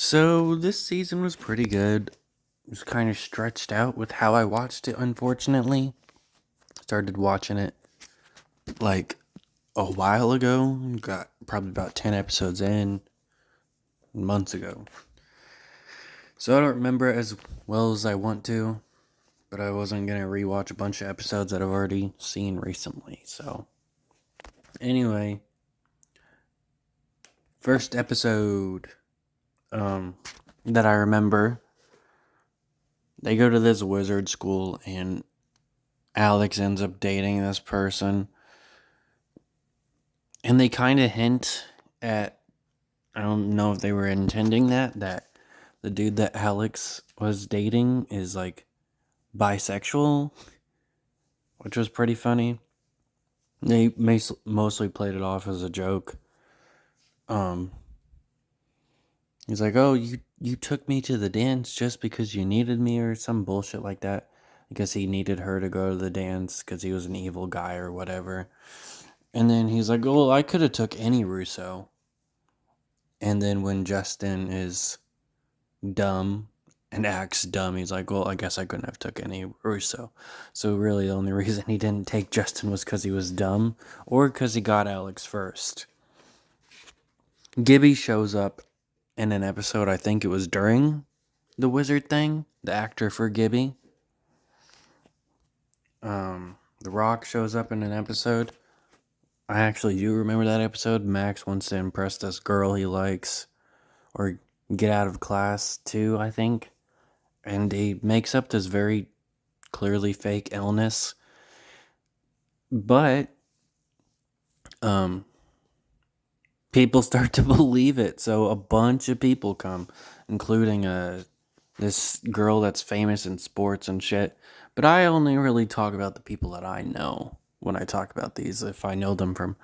So this season was pretty good. It was kind of stretched out with how I watched it, unfortunately. Started watching it like a while ago. Got probably about 10 episodes in months ago. So I don't remember it as well as I want to, but I wasn't going to rewatch a bunch of episodes that I've already seen recently. So anyway, first episode that I remember, they go to this wizard school and Alex ends up dating this person. And they kind of hint at, I don't know if they were intending that the dude that Alex was dating is like bisexual, which was pretty funny. They mostly played it off as a joke. Um, he's like, "Oh, you took me to the dance just because you needed me," or some bullshit like that. Because he needed her to go to the dance because he was an evil guy or whatever. And then he's like, "Well, I could have took any Russo." And then when Justin is dumb and acts dumb, he's like, well, I guess I couldn't have took any Russo. So really the only reason he didn't take Justin was because he was dumb or because he got Alex first. Gibby shows up in an episode, I think it was during the wizard thing, the actor for Gibby. The Rock shows up in an episode. I actually do remember that episode. Max wants to impress this girl he likes or get out of class too, I think. And he makes up this very clearly fake illness. But people start to believe it. So a bunch of people come, including this girl that's famous in sports and shit. But I only really talk about the people that I know when I talk about these, if I know them from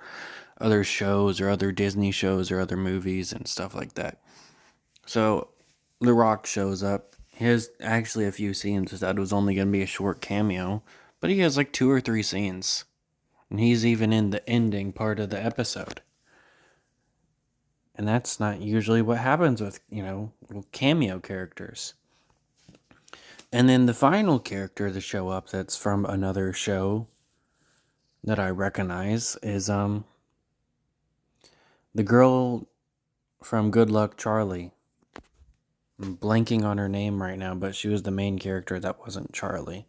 other shows or other Disney shows or other movies and stuff like that. So The Rock shows up. He has actually a few scenes that was only going to be a short cameo, but he has like 2 or 3 scenes. And he's even in the ending part of the episode. And that's not usually what happens with, little cameo characters. And then the final character to show up that's from another show that I recognize is the girl from Good Luck Charlie. I'm blanking on her name right now, but she was the main character that wasn't Charlie.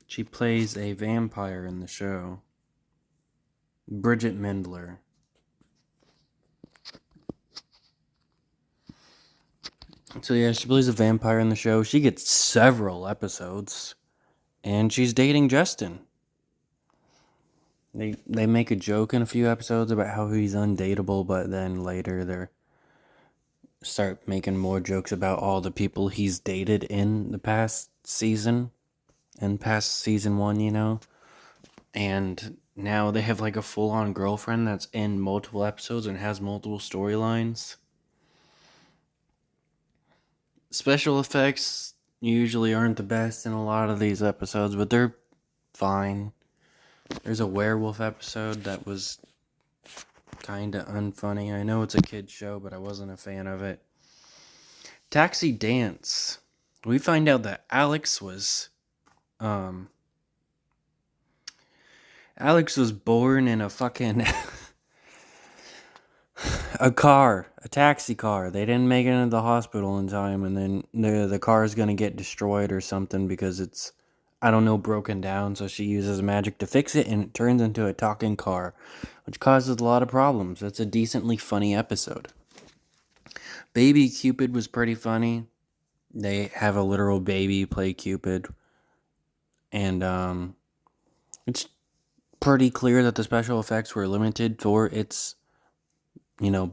She plays a vampire in the show. Bridget Mendler. So yeah, she plays a vampire in the show. She gets several episodes. And she's dating Justin. They make a joke in a few episodes about how he's undateable, but then later they start making more jokes about all the people he's dated in the past season. And past season 1, And now they have like a full-on girlfriend that's in multiple episodes and has multiple storylines. Special effects usually aren't the best in a lot of these episodes, but they're fine. There's a werewolf episode that was kind of unfunny. I know it's a kid's show, but I wasn't a fan of it. Taxi Dance. We find out that Alex was born in a fucking a taxi car. They didn't make it into the hospital in time, and then the car is gonna get destroyed or something because it's, I don't know, broken down. So she uses magic to fix it, and it turns into a talking car, which causes a lot of problems. It's a decently funny episode. Baby Cupid was pretty funny. They have a literal baby play Cupid, and it's pretty clear that the special effects were limited for its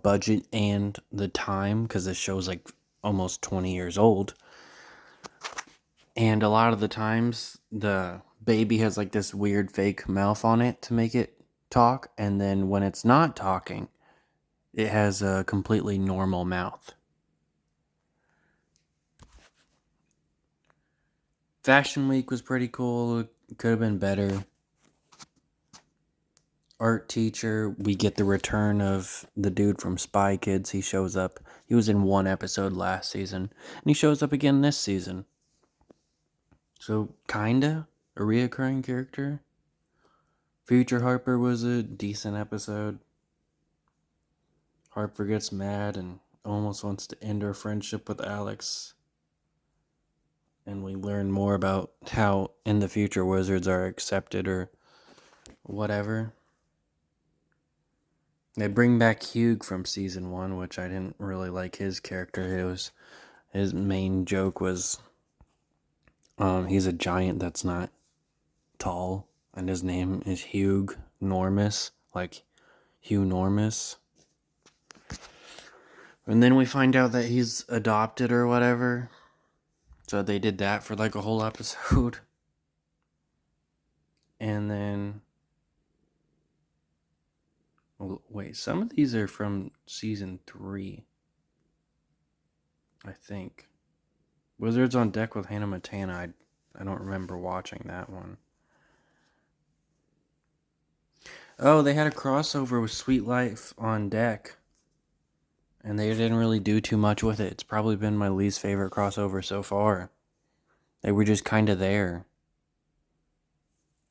budget and the time, because this show's like almost 20 years old. And a lot of the times, the baby has like this weird fake mouth on it to make it talk, and then when it's not talking, it has a completely normal mouth. Fashion Week was pretty cool. It could have been better. art teacher. We get the return of the dude from Spy Kids. He shows up. He was in one episode last season, and he shows up again this season. So, kinda a reoccurring character. Future Harper was a decent episode. Harper gets mad and almost wants to end her friendship with Alex. And we learn more about how in the future wizards are accepted or whatever. They bring back Hugh from season 1, which I didn't really like his character. His main joke was he's a giant that's not tall, and his name is Hugh Normus, like Hugh Normus. And then we find out that he's adopted or whatever. So they did that for like a whole episode. And then... wait, some of these are from season 3. I think. Wizards on Deck with Hannah Montana. I don't remember watching that one. Oh, they had a crossover with Sweet Life on Deck. And they didn't really do too much with it. It's probably been my least favorite crossover so far. They were just kind of there.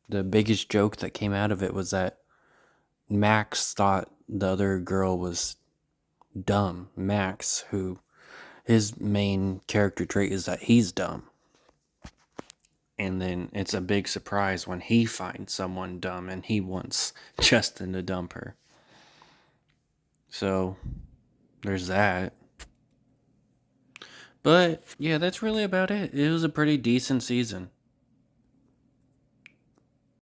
The biggest joke that came out of it was that Max thought the other girl was dumb. Max, who his main character trait is that he's dumb. And then it's a big surprise when he finds someone dumb and he wants Justin to dump her. So, there's that. But, yeah, that's really about it. It was a pretty decent season.